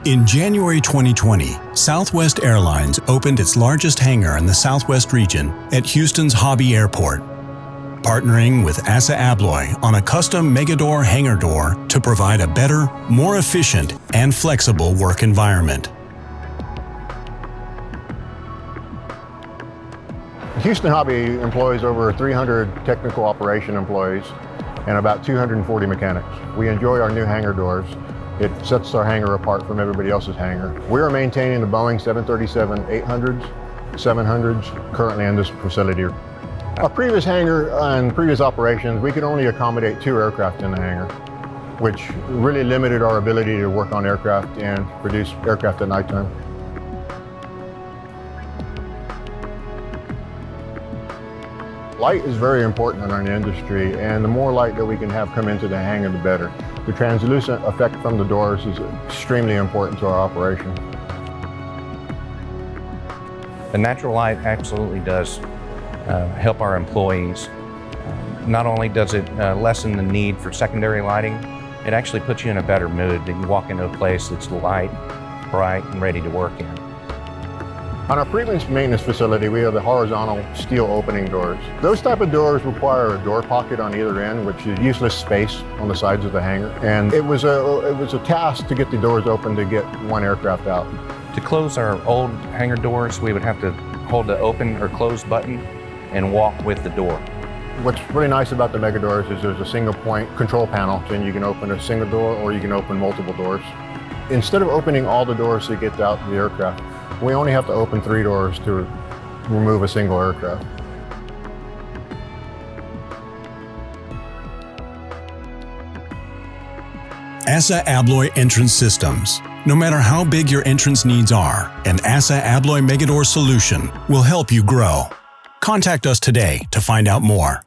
In January 2020, Southwest Airlines opened its largest hangar in the Southwest region at Houston's Hobby Airport, partnering with ASSA ABLOY on a custom Megadoor hangar door to provide a better, more efficient, and flexible work environment. Houston Hobby employs over 300 technical operation employees and about 240 mechanics. We enjoy our new hangar doors. It sets our hangar apart from everybody else's hangar. We are maintaining the Boeing 737-800s, 700s currently in this facility. Our previous hangar and previous operations, we could only accommodate 2 aircraft in the hangar, which really limited our ability to work on aircraft and produce aircraft at nighttime. Light is very important in our industry, and the more light that we can have come into the hangar, the better. The translucent effect from the doors is extremely important to our operation. The natural light absolutely does help our employees. Not only does it lessen the need for secondary lighting, it actually puts you in a better mood. You walk into a place that's light, bright, and ready to work in. On our previous maintenance facility, we have the horizontal steel opening doors. Those type of doors require a door pocket on either end, which is useless space on the sides of the hangar. And it was a task to get the doors open to get one aircraft out. To close our old hangar doors, we would have to hold the open or close button and walk with the door. What's really nice about the Megadoors is there's a single point control panel, and you can open a single door or you can open multiple doors. Instead of opening all the doors to get out the aircraft, we only have to open 3 doors to remove a single aircraft. ASSA ABLOY Entrance Systems. No matter how big your entrance needs are, an ASSA ABLOY Megadoor solution will help you grow. Contact us today to find out more.